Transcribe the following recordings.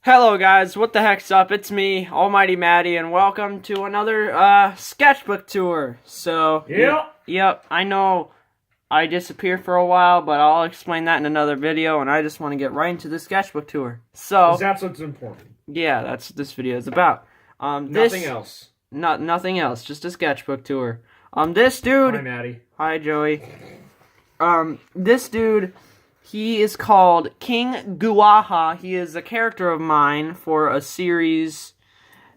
Hello guys, what the heck's up? It's me, Almighty Maddie, and welcome to another sketchbook tour. So, yep, I know I disappeared for a while, but I'll explain that in another video, and I just want to get right into the sketchbook tour. So, that's what's important. Yeah, that's what this video is about. Nothing else. Nothing else, just a sketchbook tour. This dude... Hi, Maddie. Hi, Joey. This dude... He is called King Guaha. He is a character of mine for a series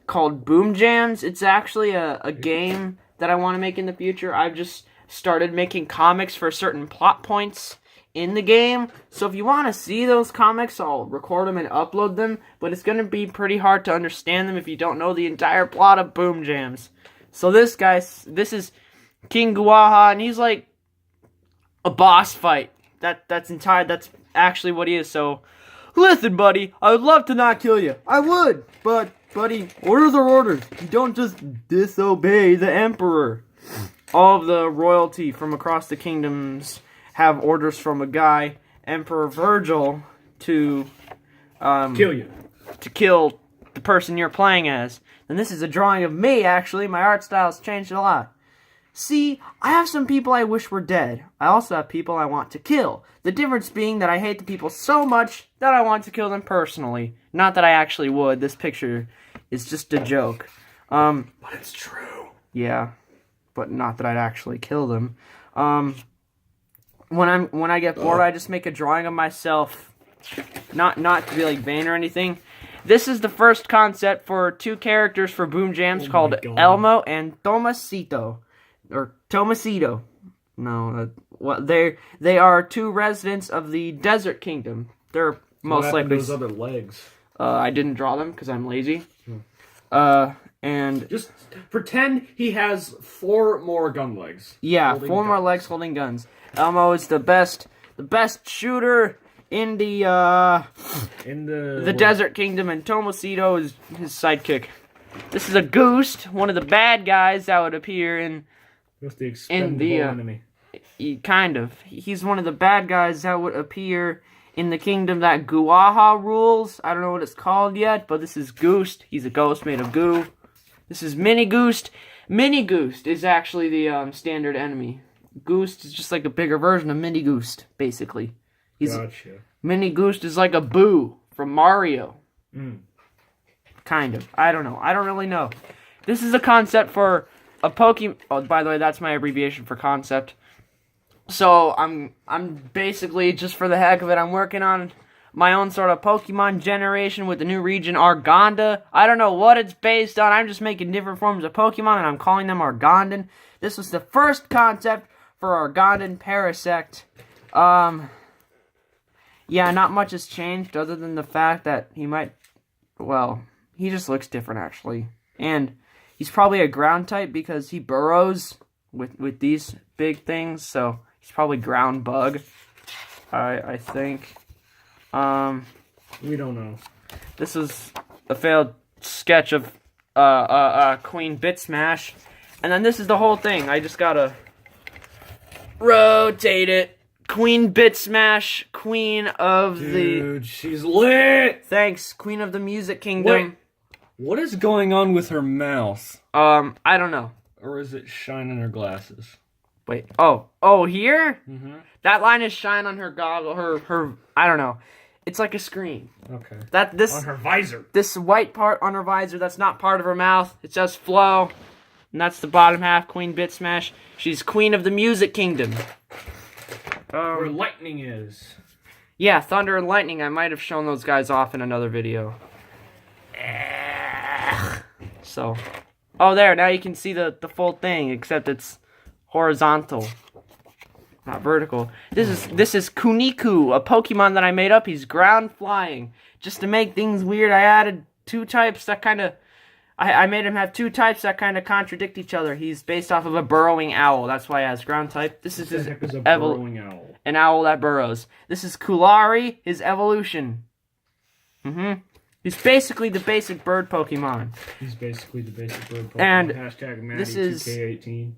called Boomjams. It's actually a game that I want to make in the future. I've just started making comics for certain plot points in the game. So if you want to see those comics, I'll record them and upload them. But it's going to be pretty hard to understand them if you don't know the entire plot of Boomjams. So this is King Guaha, and he's like a boss fight. That's actually what he is. So, listen, buddy, I would love to not kill you. I would, but, buddy, orders are orders. You don't just disobey the emperor. All of the royalty from across the kingdoms have orders from a guy, Emperor Virgil, to kill you. To kill the person you're playing as. And this is a drawing of me, actually. My art style's changed a lot. See, I have some people I wish were dead. I also have people I want to kill. The difference being that I hate the people so much that I want to kill them personally. Not that I actually would. This picture is just a joke. But it's true. Yeah, but not that I'd actually kill them. When I get bored, I just make a drawing of myself. Not to be like vain or anything. This is the first concept for two characters for Boomjams called Elmo and Tomasito. Or Tomasito. No, they are two residents of the Desert Kingdom. They're most likely those other legs. I didn't draw them because I'm lazy. And just pretend he has 4 more gun legs. Yeah, 4 more legs holding guns. Elmo is the best shooter in the Desert Kingdom, and Tomasito is his sidekick. This is a goose, one of the bad guys that would appear in. What's the expendable enemy? Kind of. He's one of the bad guys that would appear in the kingdom that Guaha rules. I don't know what it's called yet, but this is Goost. He's a ghost made of goo. This is Mini Goost. Mini Goost is actually the standard enemy. Goost is just like a bigger version of Mini Goost, basically. Gotcha. Mini Goost is like a Boo from Mario. Kind of. I don't know. I don't really know. This is a concept for a Pokemon. Oh, by the way, that's my abbreviation for concept. So I'm basically, just for the heck of it, I'm working on my own sort of Pokemon generation with the new region Arganda. I don't know what it's based on. I'm just making different forms of Pokemon, and I'm calling them Argandan. This was the first concept for Argandan Parasect. Yeah, not much has changed other than the fact that he might. Well, he just looks different actually, and he's probably a ground type because he burrows with these big things, so he's probably ground bug. I think. We don't know. This is a failed sketch of Queen Bit Smash, and then this is the whole thing. I just gotta rotate it. Queen Bit Smash, Queen of the. Dude, she's lit. Thanks, Queen of the Music Kingdom. Wait. What is going on with her mouth? I don't know. Or is it shine in her glasses? Wait. Oh, here? Mm-hmm. That line is shine on her goggle. Her. I don't know. It's like a screen. Okay. On her visor. This white part on her visor. That's not part of her mouth. It says flow, and that's the bottom half. Queen Bit Smash. She's Queen of the Music Kingdom. Where lightning is. Yeah, thunder and lightning. I might have shown those guys off in another video. So, there, now you can see the full thing, except it's horizontal, not vertical. This is Kuniku, a Pokemon that I made up. He's ground flying. Just to make things weird, I added 2 types that kind of, I made him have 2 types that kind of contradict each other. He's based off of a burrowing owl. That's why he has ground type. This is his burrowing owl. An owl that burrows. This is Kulari, his evolution. He's basically the basic bird Pokemon. He's basically the basic bird Pokemon. And Hashtag Maddie this is 2K18.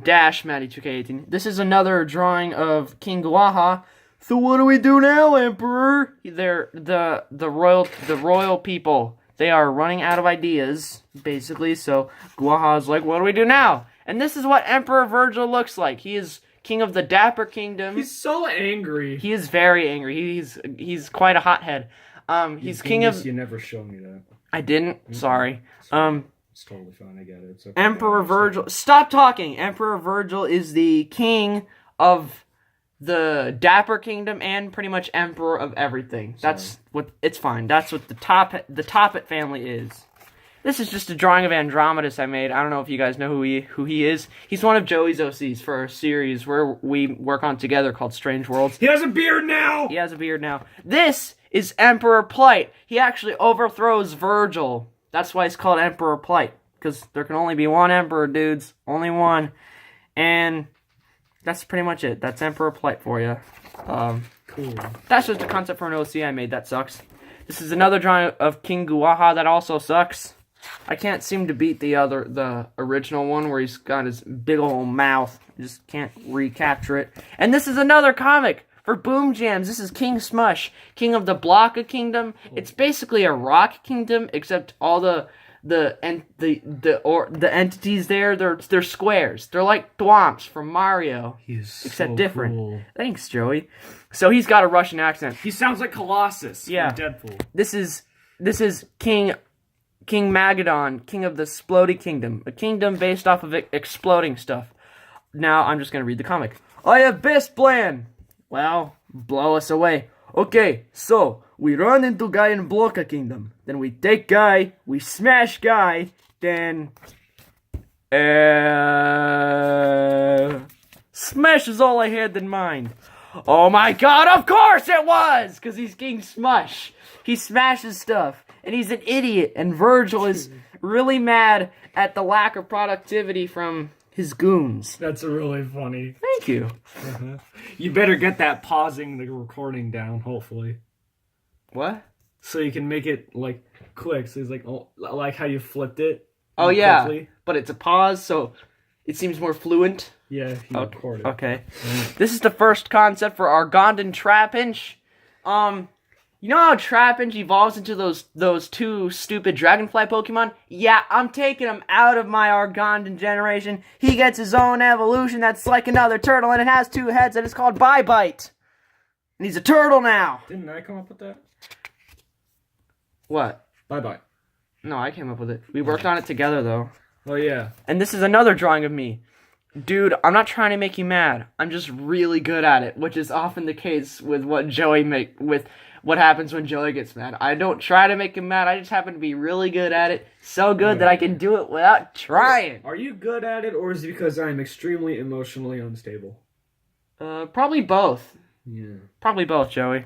Dash Maddie 2K18. This is another drawing of King Guaha, So what do we do now, Emperor? They're the royal people. They are running out of ideas, basically. So Guaha's like, what do we do now? And this is what Emperor Virgil looks like. He is king of the Dapper Kingdom. He's so angry. He is very angry. He's quite a hothead. He's king of. You never showed me that. I didn't. Sorry. It's totally fine. I get it. It's okay. Emperor Virgil. Stop talking. Emperor Virgil is the king of the Dapper Kingdom and pretty much emperor of everything. That's what. It's fine. That's what the Toppet family is. This is just a drawing of Andromedus I made. I don't know if you guys know who he is. He's one of Joey's OCs for a series where we work on together called Strange Worlds. He has a beard now! He has a beard now. This is Emperor Plight. He actually overthrows Virgil. That's why he's called Emperor Plight. Because there can only be one emperor, dudes. Only one. And that's pretty much it. That's Emperor Plight for you. Cool. That's just a concept for an OC I made. That sucks. This is another drawing of King Guaha that also sucks. I can't seem to beat the original one where he's got his big old mouth. I just can't recapture it. And this is another comic for Boomjams. This is King Smush, king of the Blocka Kingdom. It's basically a rock kingdom, except all the entities there, they're squares. They're like thwomps from Mario, except different. Cool. Thanks, Joey. So he's got a Russian accent. He sounds like Colossus from Deadpool. This is King Magadon, king of the Splody Kingdom, a kingdom based off of exploding stuff. Now I'm just gonna read the comic. I have best plan. Well, blow us away. Okay, so we run into guy in Blocka Kingdom. Then we take guy, we smash guy, then smash is all I had in mind. Oh my god, of course it was! Because he's King Smush. He smashes stuff. And he's an idiot. And Virgil is really mad at the lack of productivity from his goons. That's really funny. Thank you. You better get that pausing the recording down, hopefully. What? So you can make it, like, quick. So it's like, oh, like how you flipped it. Oh, yeah. Quickly. But it's a pause, so it seems more fluent. Yeah, he recorded. Okay. This is the first concept for Argondan Trapinch. You know how Trapinch evolves into those two stupid dragonfly Pokemon? Yeah, I'm taking him out of my Argondan generation. He gets his own evolution that's like another turtle, and it has two heads, and it's called Bite. And he's a turtle now. Didn't I come up with that? What? Bye. No, I came up with it. We worked on it together, though. Oh, yeah. And this is another drawing of me. Dude, I'm not trying to make you mad. I'm just really good at it, which is often the case with what happens when Joey gets mad. I don't try to make him mad. I just happen to be really good at it. So good that I can do it without trying. Are you good at it, or is it because I'm extremely emotionally unstable? Probably both. Yeah. Probably both, Joey.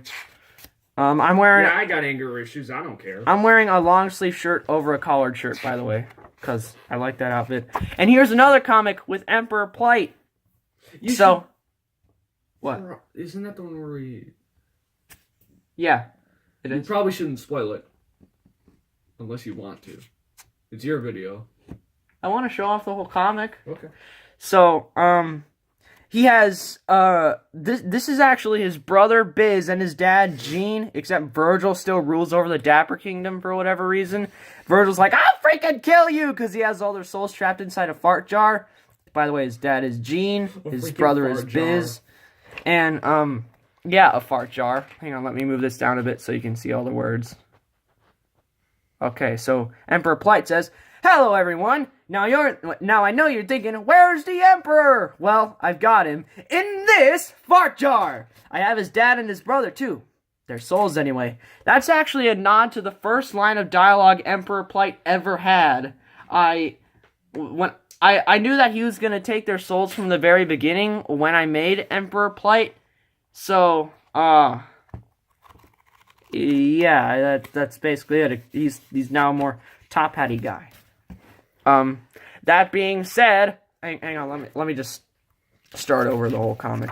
I'm wearing... Yeah, I got anger issues. I don't care. I'm wearing a long sleeve shirt over a collared shirt, by the way. Because I like that outfit. And here's another comic with Emperor Plight. What? Isn't that the one where we... Yeah, it is. You probably shouldn't spoil it. Unless you want to. It's your video. I want to show off the whole comic. Okay. So, he has, this is actually his brother Biz and his dad Gene, except Virgil still rules over the Dapper Kingdom for whatever reason. Virgil's like, I'll freaking kill you, because he has all their souls trapped inside a fart jar. By the way, his dad is Gene, his brother is Biz, and, yeah, a fart jar. Hang on, let me move this down a bit so you can see all the words. Okay, so Emperor Plight says, hello, everyone. Now I know you're thinking, where's the Emperor? Well, I've got him in this fart jar. I have his dad and his brother, too. Their souls, anyway. That's actually a nod to the first line of dialogue Emperor Plight ever had. I knew that he was going to take their souls from the very beginning when I made Emperor Plight. So, yeah, that's basically it. He's now a more top hatty guy. That being said, hang on, let me just start over the whole comic.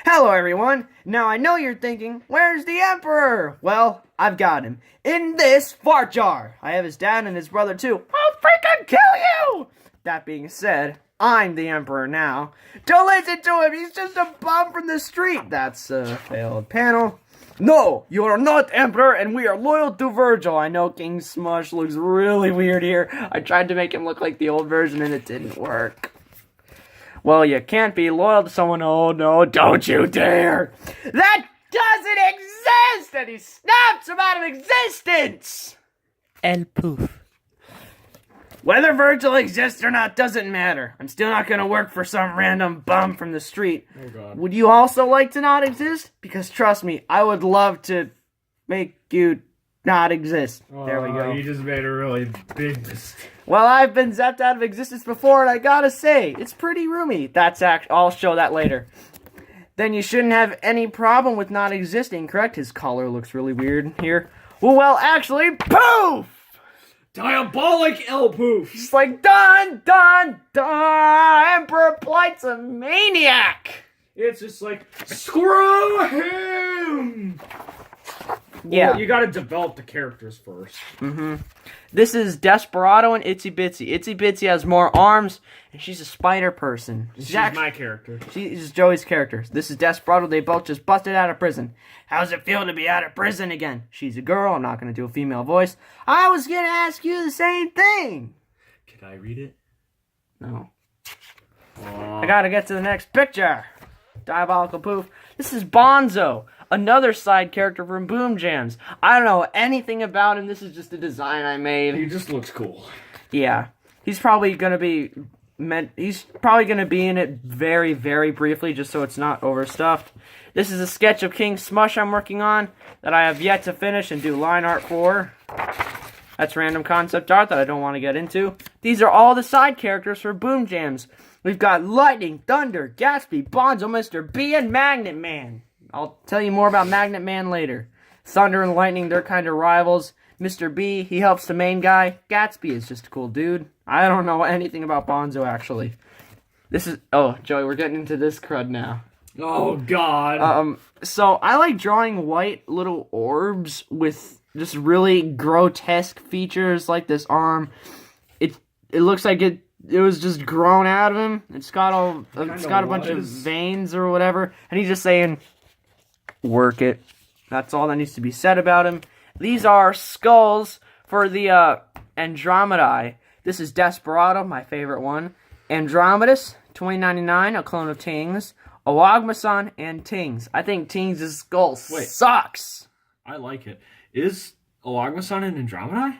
Hello, everyone. Now I know you're thinking, where's the Emperor? Well, I've got him in this fart jar. I have his dad and his brother too. I'll freaking kill you! That being said, I'm the emperor now. Don't listen to him. He's just a bum from the street. That's a failed panel. No, you are not emperor, and we are loyal to Virgil. I know King Smush looks really weird here. I tried to make him look like the old version, and it didn't work. Well, you can't be loyal to someone. Oh, no, don't you dare. That doesn't exist! And he snaps him out of existence! El poof. Whether Virgil exists or not doesn't matter. I'm still not gonna work for some random bum from the street. Oh, God. Would you also like to not exist? Because trust me, I would love to make you not exist. There we go. You just made a really big mistake. Well, I've been zapped out of existence before, and I gotta say, it's pretty roomy. I'll show that later. Then you shouldn't have any problem with not existing, correct? His collar looks really weird here. Well, actually, poof! Diabolic L-poof! Just like, dun, dun, dun! Emperor Blight's a maniac! It's just like, screw him! Yeah. Well, you gotta develop the characters first. Mm-hmm. This is Desperado and Itsy Bitsy. Itsy Bitsy has more arms, and she's a spider person. She's my character. She's Joey's character. This is Desperado. They both just busted out of prison. How's it feel to be out of prison again? She's a girl. I'm not going to do a female voice. I was going to ask you the same thing. Can I read it? No. I got to get to the next picture. Diabolical poof. This is Bonzo, another side character from Boomjams. I don't know anything about him. This is just a design I made. He just looks cool. Yeah. He's probably going to be in it very, very briefly, just so it's not overstuffed. This is a sketch of King Smush I'm working on that I have yet to finish and do line art for. That's random concept art that I don't want to get into. These are all the side characters for Boomjams. We've got Lightning, Thunder, Gatsby, Bonzo, Mr. B, and Magnet Man. I'll tell you more about Magnet Man later. Thunder and Lightning, they're kind of rivals. Mr. B, he helps the main guy. Gatsby is just a cool dude. I don't know anything about Bonzo, actually. Oh, Joey, we're getting into this crud now. Oh, God. So I like drawing white little orbs with just really grotesque features like this arm. It looks like it was just grown out of him. It's got a bunch of veins or whatever, and he's just saying, work it. That's all that needs to be said about him. These are skulls for the Andromedae. This is Desperado, my favorite one. Andromedus, 2099, a clone of Tings. Oagmasan and Tings. I think Tings' skull sucks. I like it. Is Oagmasan an Andromeda?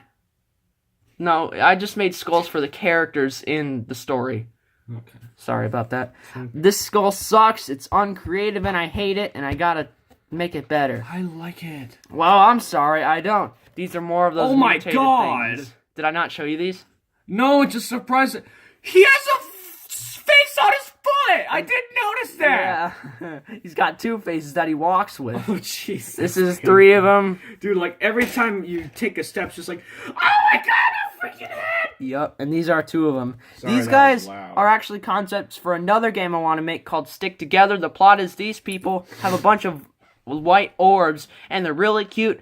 No, I just made skulls for the characters in the story. Okay. Sorry about that. This skull sucks. It's uncreative and I hate it, and I gotta make it better. I like it. Well, I'm sorry, I don't. These are more of those mutated things. Did I not show you these? No, it's just surprising. He has a face on his foot! I didn't notice that! Yeah. He's got two faces that he walks with. Oh, jeez. This is three of them. Dude, like, every time you take a step, it's just like, oh my God, a freaking head! Yep, and these are two of them. Sorry, these guys are actually concepts for another game I want to make called Stick Together. The plot is these people have a bunch of white orbs, and they're really cute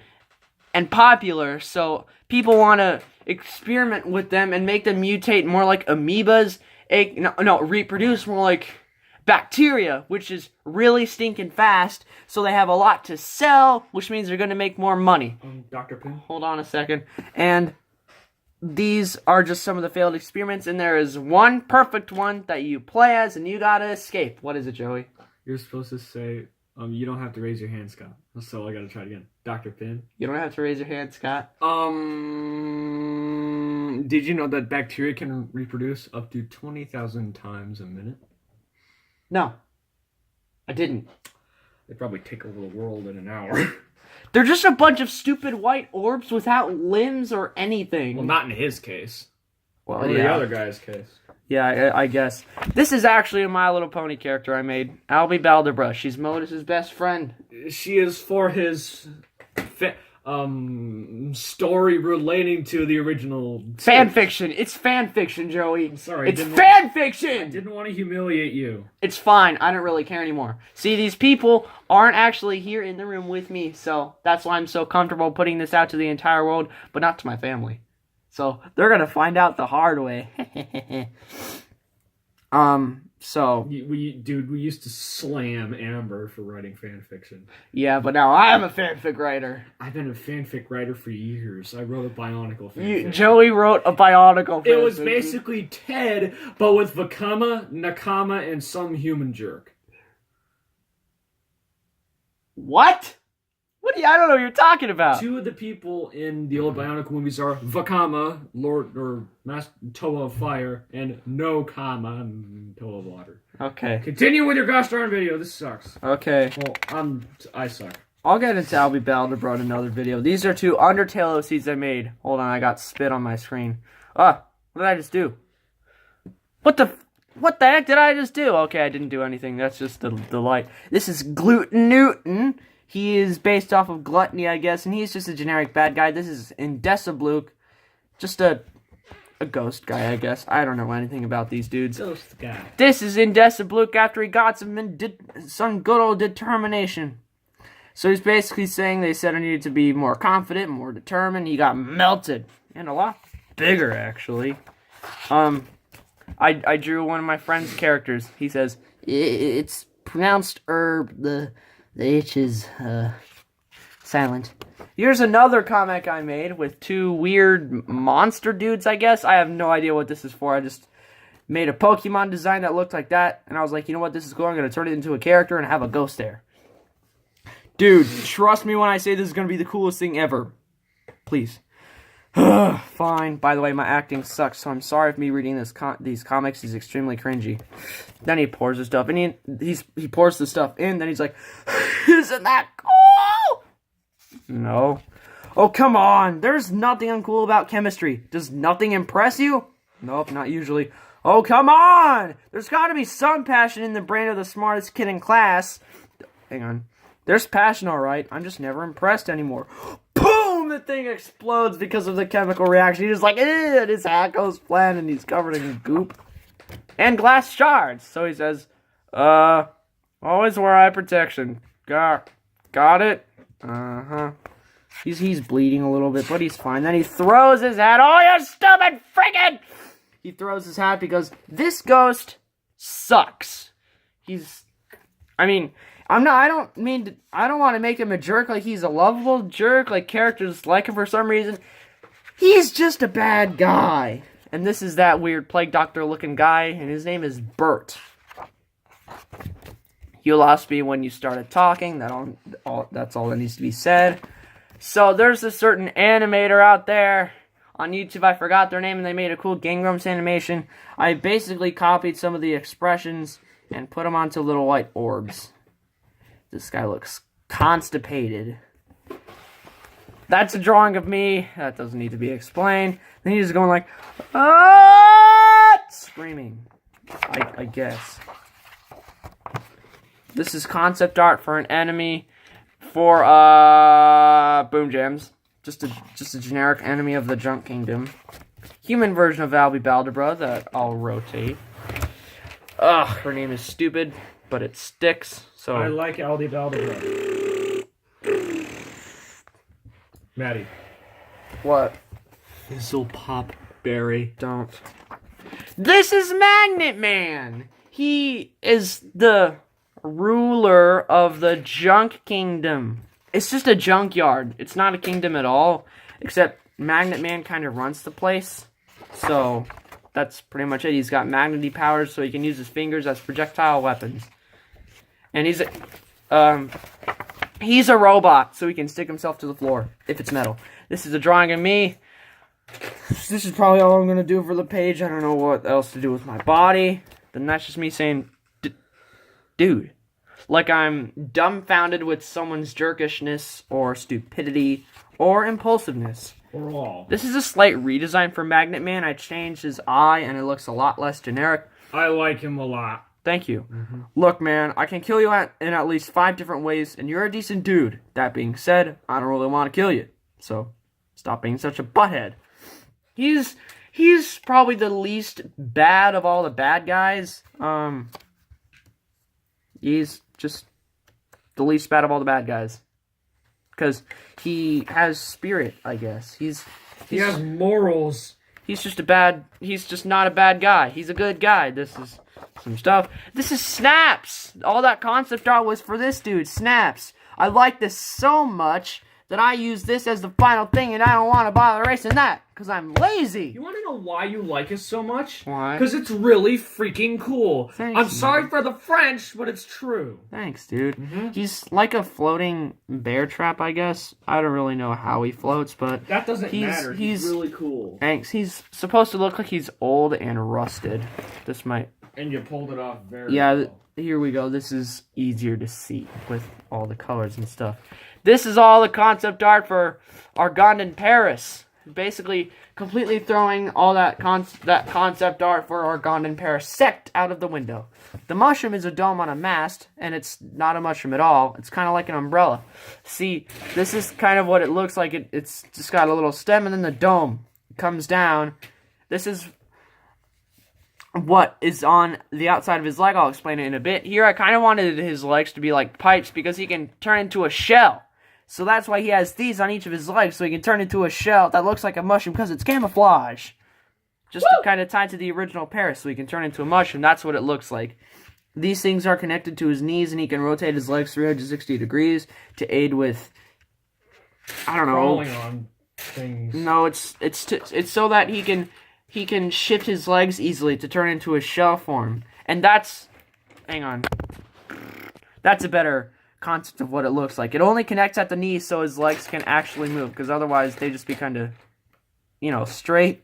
and popular, so people want to experiment with them and make them mutate more like amoebas, reproduce more like bacteria, which is really stinking fast, so they have a lot to sell, which means they're going to make more money. Dr. Pin? Hold on a second. And these are just some of the failed experiments, and there is one perfect one that you play as, and you gotta escape. What is it, Joey? You're supposed to say, you don't have to raise your hand, Scott. So I gotta try it again. Dr. Pin? You don't have to raise your hand, Scott. Did you know that bacteria can reproduce up to 20,000 times a minute? No. I didn't. They probably take over the world in an hour. They're just a bunch of stupid white orbs without limbs or anything. Well, not in his case. Well, or the other guy's case. Yeah, I guess. This is actually a My Little Pony character I made. Albie Balderbrush. She's Modus's best friend. She is for his story relating to the original fan fiction. It's fan fiction, Joey. I'm sorry. It's fan fiction! I didn't want to humiliate you. It's fine. I don't really care anymore. See, these people aren't actually here in the room with me, so that's why I'm so comfortable putting this out to the entire world, but not to my family. So they're going to find out the hard way. So We used to slam Amber for writing fan fiction. yeah, but now I'm a fanfic writer. I've been a fanfic writer for years. I wrote a Bionicle fanfic. Joey wrote a Bionicle fanfic. It was basically Ted, but with Vakama, Nakama, and some human jerk. What? I don't know what you're talking about. Two of the people in the old Bionicle movies are Vakama, Lord or Master Toa of Fire, and No Kama, Toa of Water. Okay. Continue with your gosh darn video. This sucks. Okay. Well, I suck. I'll get into I'll Be Baldebro in another video. These are 2 Undertale OCs I made. Hold on, I got spit on my screen. What did I just do? What the heck did I just do? Okay, I didn't do anything. That's just the light. This is Gluten Newton. He is based off of Gluttony, I guess, and he's just a generic bad guy. This is Indesibluke. Just a ghost guy, I guess. I don't know anything about these dudes. Ghost guy. This is Indesibluke after he got some good old determination. So he's basically saying they said I needed to be more confident, more determined. He got melted. And a lot bigger, actually. I drew one of my friend's characters. He says, it's pronounced herb, the H is, silent. Here's another comic I made with 2 weird monster dudes, I guess. I have no idea what this is for. I just made a Pokemon design that looked like that. And I was like, you know what, this is cool. I'm going to turn it into a character and have a ghost there. Dude, trust me when I say this is going to be the coolest thing ever. Please. Fine. By the way, my acting sucks, so I'm sorry if me reading these comics is extremely cringy. Then he pours the stuff, and he pours the stuff in, then he's like, isn't that cool? No. Oh, come on. There's nothing uncool about chemistry. Does nothing impress you? Nope, not usually. Oh, come on. There's got to be some passion in the brain of the smartest kid in class. Hang on. There's passion, all right. I'm just never impressed anymore. Boom! The thing explodes because of the chemical reaction. He's just like, and his hat goes flat, and he's covered in goop. And glass shards. So he says, always wear eye protection. Got it? Uh-huh. He's bleeding a little bit, but he's fine. Then he throws his hat. Oh, you stupid friggin'! He throws his hat because this ghost sucks. I don't want to make him a jerk, like he's a lovable jerk, like characters like him for some reason. He's just a bad guy. And this is that weird plague doctor looking guy, and his name is Bert. You lost me when you started talking, that's all that needs to be said. So there's a certain animator out there on YouTube, I forgot their name, and they made a cool Game Grumps animation. I basically copied some of the expressions and put them onto little white orbs. This guy looks constipated. That's a drawing of me. That doesn't need to be explained. Then he's going like, screaming. I guess. This is concept art for an enemy for Boomjams. Just a generic enemy of the Junk Kingdom. Human version of I'll Be Baldebro that I'll rotate. Her name is stupid, but it sticks. So I like Aldi Baldebro. Maddie. What? Fizzle Pop Berry. Don't. This is Magnet Man! He is the ruler of the Junk Kingdom. It's just a junkyard. It's not a kingdom at all, except Magnet Man kind of runs the place. So that's pretty much it. He's got magnety powers, so he can use his fingers as projectile weapons. And he's a robot, so he can stick himself to the floor if it's metal. This is a drawing of me. This is probably all I'm going to do for the page. I don't know what else to do with my body. Then that's just me saying, dude. Like I'm dumbfounded with someone's jerkishness, or stupidity, or impulsiveness. Or all. This is a slight redesign for Magnet Man. I changed his eye, and it looks a lot less generic. I like him a lot. Thank you. Mm-hmm. Look, man, I can kill you in at least 5 different ways, and you're a decent dude. That being said, I don't really want to kill you. So, stop being such a butthead. He's probably the least bad of all the bad guys. He's just the least bad of all the bad guys. Because he has spirit, I guess. He has morals. He's just not a bad guy. He's a good guy. This some stuff. This is Snaps. All that concept art was for this dude, Snaps. I like this so much that I use this as the final thing, and I don't want to bother erasing that, because I'm lazy. You want to know why you like it so much? Why? Because it's really freaking cool. Thanks, I'm sorry for the French, but it's true. Thanks, dude. He's like a floating bear trap, I guess. I don't really know how he floats, but... That doesn't matter. He's really cool. Thanks. He's supposed to look like he's old and rusted. This might... And you pulled it off very well. Here we go. This is easier to see with all the colors and stuff. This is all the concept art for Argondan Paris. Basically, completely throwing all that concept art for Argondan Parasect out of the window. The mushroom is a dome on a mast, and it's not a mushroom at all. It's kind of like an umbrella. See, this is kind of what it looks like. It's just got a little stem, and then the dome comes down. This is what is on the outside of his leg. I'll explain it in a bit. Here, I kind of wanted his legs to be like pipes because he can turn into a shell. So that's why he has these on each of his legs, so he can turn into a shell that looks like a mushroom because it's camouflage. Just to kind of tie to the original Paris, so he can turn into a mushroom. That's what it looks like. These things are connected to his knees, and he can rotate his legs 360 degrees to aid with, I don't know. Crawling on things. No, it's so that he can shift his legs easily to turn into a shell form. And that's, hang on. That's a better concept of what it looks like. It only connects at the knees so his legs can actually move, because otherwise they just be kind of, straight.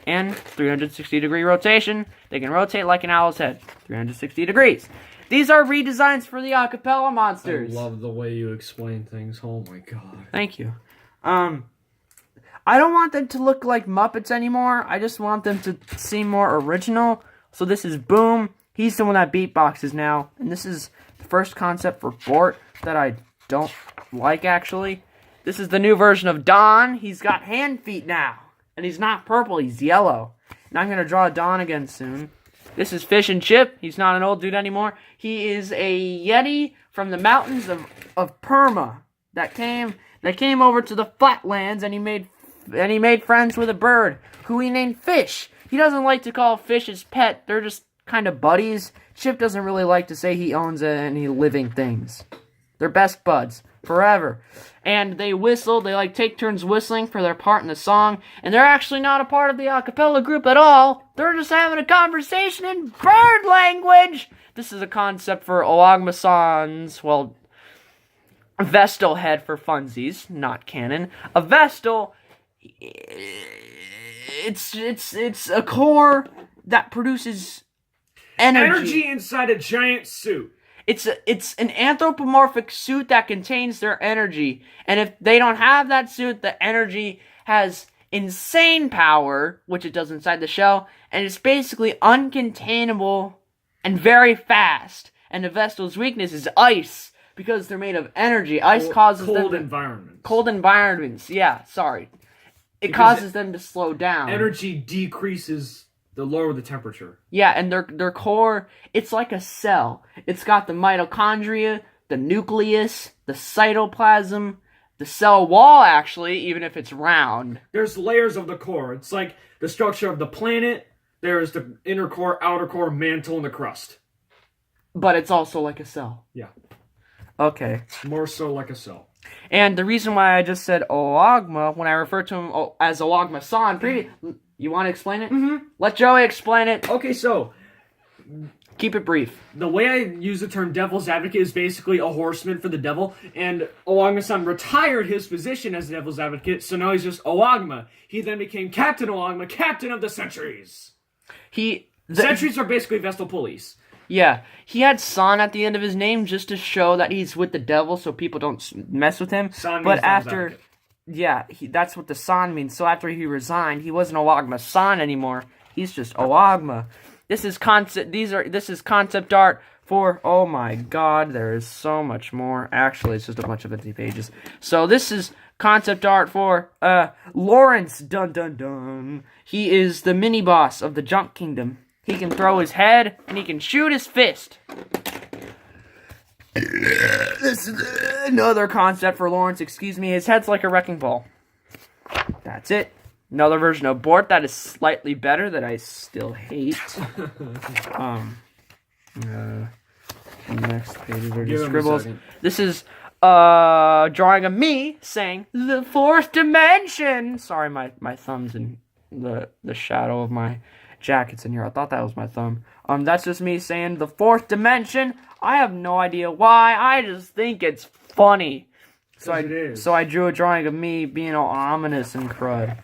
And 360 degree rotation. They can rotate like an owl's head. 360 degrees. These are redesigns for the acapella monsters. I love the way you explain things. Oh my god. Thank you. I don't want them to look like Muppets anymore. I just want them to seem more original. So this is Boom. He's the one that beatboxes now. And this is the first concept for Bort that I don't like, actually. This is the new version of Don. He's got hand feet now. And he's not purple, he's yellow. And I'm going to draw Don again soon. This is Fish and Chip. He's not an old dude anymore. He is a Yeti from the mountains of Perma that came over to the flatlands, and he made friends with a bird who he named Fish. He doesn't like to call Fish his pet. They're just kind of buddies. Chip doesn't really like to say he owns any living things. They're best buds forever. And they whistle. They take turns whistling for their part in the song. And they're actually not a part of the a cappella group at all. They're just having a conversation in bird language. This is a concept for Oagma-san's, Vestal head for funsies, not canon. A Vestal, it's a core that produces energy inside a giant suit. It's an anthropomorphic suit that contains their energy. And if they don't have that suit, the energy has insane power, which it does inside the shell, and it's basically uncontainable and very fast. And the Vestal's weakness is ice, because they're made of energy. Ice causes cold environments. Cold environments, yeah, sorry. It causes them to slow down. Energy decreases the lower the temperature. Yeah, and their core, it's like a cell. It's got the mitochondria, the nucleus, the cytoplasm, the cell wall, actually, even if it's round. There's layers of the core. It's like the structure of the planet. There's the inner core, outer core, mantle, and the crust. But it's also like a cell. Yeah. Okay. More so like a cell. And the reason why I just said Oagma, when I referred to him as Oagma-san, you want to explain it? Mm-hmm. Let Joey explain it. Okay, so keep it brief. The way I use the term devil's advocate is basically a horseman for the devil, and Oagma-san retired his position as devil's advocate, so now he's just Oagma. He then became Captain Oagma, Captain of the Sentries. Sentries are basically Vestal police. Yeah, he had San at the end of his name just to show that he's with the devil so people don't mess with him. San but means after, yeah, that's what the San means. So after he resigned, he wasn't Oagma-san anymore. He's just Oagma. This is concept art for, oh my god, there is so much more. Actually, it's just a bunch of empty pages. So this is concept art for Lawrence, dun dun dun. He is the mini boss of the Junk Kingdom. He can throw his head, and he can shoot his fist. This is another concept for Lawrence, excuse me. His head's like a wrecking ball. That's it. Another version of Bort that is slightly better that I still hate. Next pages are Give just him a scribbles. second. This is drawing of me saying the fourth dimension. Sorry, my thumb's in the shadow of my jacket's in here. I thought that was my thumb. That's just me saying the fourth dimension. I have no idea why. I just think it's funny. So I drew a drawing of me being all ominous and crud.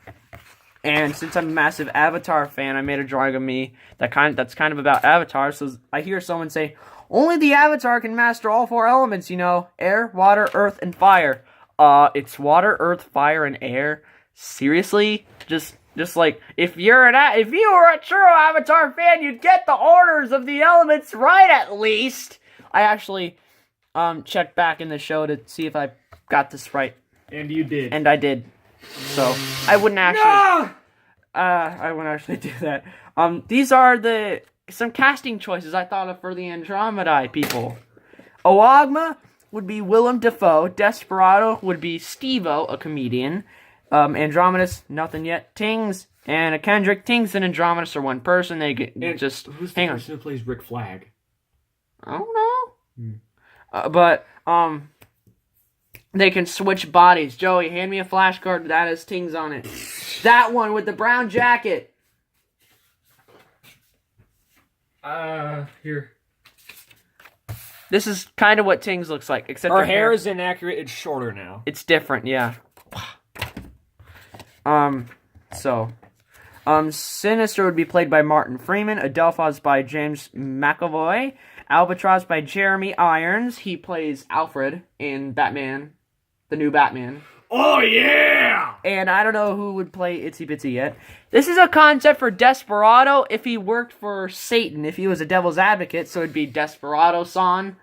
And since I'm a massive Avatar fan, I made a drawing of me that's kind of about Avatar. So I hear someone say, only the Avatar can master all four elements, you know, air, water, earth, and fire. It's water, earth, fire, and air. Seriously? Just like, if you were a true Avatar fan, you'd get the orders of the elements right at least. I actually checked back in the show to see if I got this right. And you did. And I did. So I wouldn't actually I wouldn't actually do that. These are some casting choices I thought of for the Andromeda people. Oagma would be Willem Dafoe. Desperado would be Steve-O, a comedian. Andromedus, nothing yet. Tings and a Kendrick. Tings and Andromedus are one person. They get just who's the hang on. person who plays Rick Flag? I don't know. But they can switch bodies. Joey, hand me a flashcard that has Tings on it. That one with the brown jacket. Here. This is kind of what Tings looks like, except Her hair is inaccurate. It's shorter now. It's different, yeah. Sinister would be played by Martin Freeman. Adelphos by James McAvoy. Albatross by Jeremy Irons. He plays Alfred in Batman, the new Batman. Oh, yeah! And I don't know who would play Itsy Bitsy yet. This is a concept for Desperado if he worked for Satan, if he was a devil's advocate, so it'd be Desperado-san.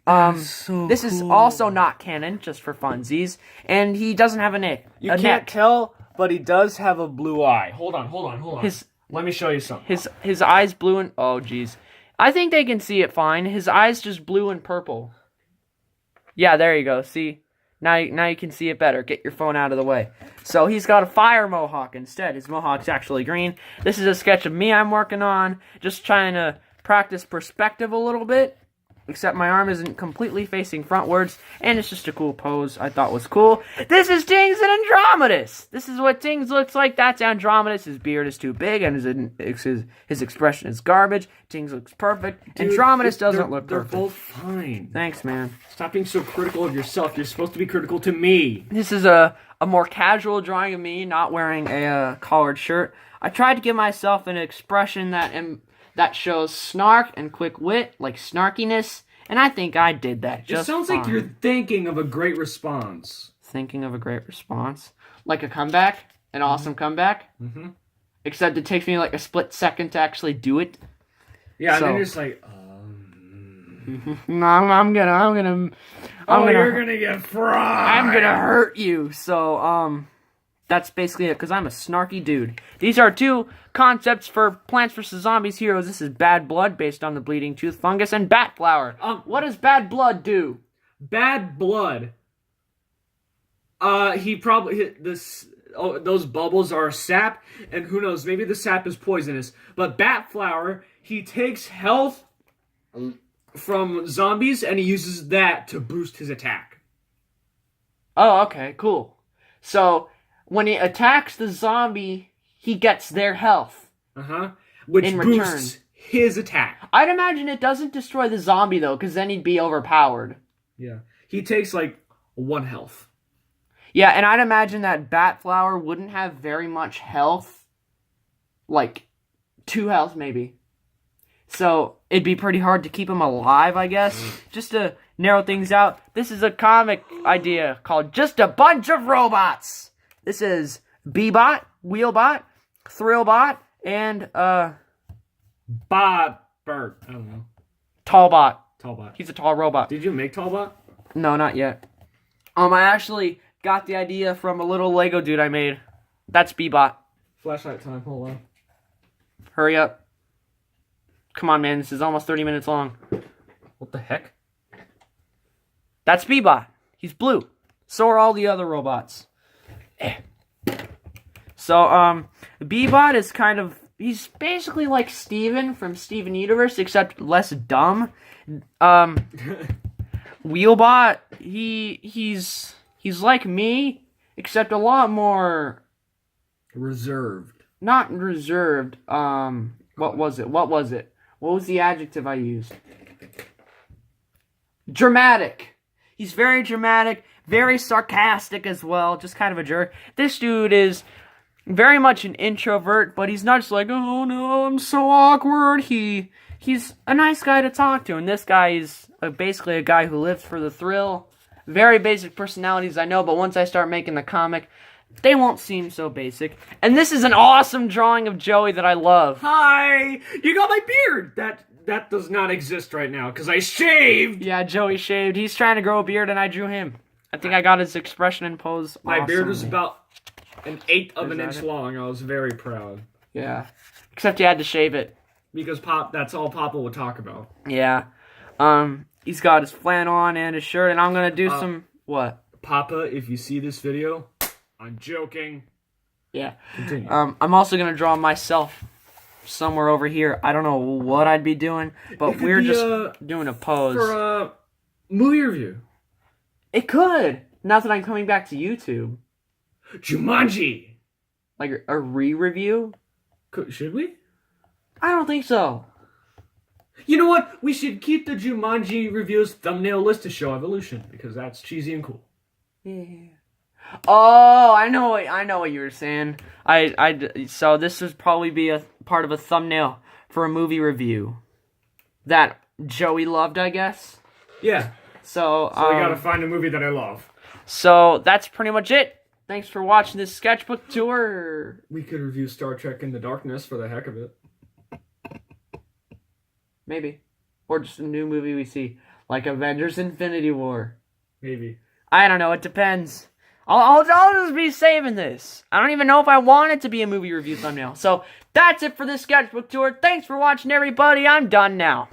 This is also not canon, just for funsies, and he doesn't have a neck. You can't tell, but he does have a blue eye. Hold on. Let me show you something. His eyes blue and... Oh, jeez. I think they can see it fine. His eyes just blue and purple. Yeah, there you go. See? Now you can see it better. Get your phone out of the way. So he's got a fire mohawk instead. His mohawk's actually green. This is a sketch of me I'm working on. Just trying to practice perspective a little bit. Except my arm isn't completely facing frontwards. And it's just a cool pose I thought was cool. This is Tings and Andromedus. This is what Tings looks like. That's Andromedus. His beard is too big and his expression is garbage. Tings looks perfect. Dude, Andromedus doesn't look perfect. They're both fine. Thanks, man. Stop being so critical of yourself. You're supposed to be critical to me. This is a more casual drawing of me not wearing a collared shirt. I tried to give myself an expression that shows snark and quick wit, like snarkiness, and I think I did that just It sounds fine. like you're thinking of a great response. Thinking of a great response? Like a comeback? An awesome comeback? Mm-hmm. Except it takes me like a split second to actually do it. Yeah, and then you're just like, I'm gonna you're gonna get fried. I'm gonna hurt you. So, that's basically it, because I'm a snarky dude. These are two concepts for Plants vs. Zombies Heroes. This is Bad Blood, based on the Bleeding Tooth Fungus, and Bat Flower. What does Bad Blood do? Bad Blood. He probably... those bubbles are sap, and who knows, maybe the sap is poisonous. But Bat Flower, he takes health from zombies, and he uses that to boost his attack. Oh, okay, cool. So... when he attacks the zombie, he gets their health. Which in boosts return. His attack. I'd imagine it doesn't destroy the zombie, though, because then he'd be overpowered. Yeah. He takes, like, 1 health. Yeah, and I'd imagine that Bat Flower wouldn't have very much health. Like, 2 health, maybe. So, it'd be pretty hard to keep him alive, I guess. Just to narrow things out, this is a comic idea called Just a Bunch of Robots. This is BUUUT, Wheelbot, Thrillbot, and, Bot Bird. I don't know. Tallbot. Tallbot. He's a tall robot. Did you make Tallbot? No, not yet. I actually got the idea from a little Lego dude I made. That's BUUUT. Flashlight time, hold on. Hurry up. Come on, man, this is almost 30 minutes long. What the heck? That's BUUUT. He's blue. So are all the other robots. So, BUUUT is kind of he's basically like Steven from Steven Universe, except less dumb. Wheelbot, he's like me, except a lot more reserved. Not reserved. What was it? What was the adjective I used? Dramatic. He's very dramatic, very sarcastic as well, just kind of a jerk. This dude is very much an introvert, but he's not just like, oh no, I'm so awkward. He's a nice guy to talk to, and this guy is basically a guy who lives for the thrill. Very basic personalities, I know, but once I start making the comic, they won't seem so basic. And this is an awesome drawing of Joey that I love. Hi! You got my beard! That does not exist right now, because I shaved! Yeah, Joey shaved. He's trying to grow a beard, and I drew him. I think I got his expression and pose My beard was awesomely. about an eighth of an inch long. I was very proud. Yeah. Except you had to shave it. Because that's all Papa would talk about. Yeah. He's got his flannel on and his shirt, and I'm gonna do some... What? Papa, if you see this video, I'm joking. Yeah. Continue. I'm also gonna draw myself somewhere over here. I don't know what I'd be doing, but could we're be, just doing a pose. For a movie review. It could. Now that I'm coming back to YouTube. Jumanji! Like a re-review? Should we? I don't think so. You know what? We should keep the Jumanji reviews thumbnail list to show evolution, because that's cheesy and cool. Yeah. Oh, I know what you were saying. So this would probably be a part of a thumbnail for a movie review that Joey loved, I guess. Yeah. So I gotta find a movie that I love. So that's pretty much it. Thanks for watching this sketchbook tour. We could review Star Trek in the Darkness for the heck of it. Maybe. Or just a new movie we see. Like Avengers Infinity War. Maybe. I don't know. It depends. I'll just be saving this. I don't even know if I want it to be a movie review thumbnail. So that's it for this sketchbook tour. Thanks for watching, everybody. I'm done now.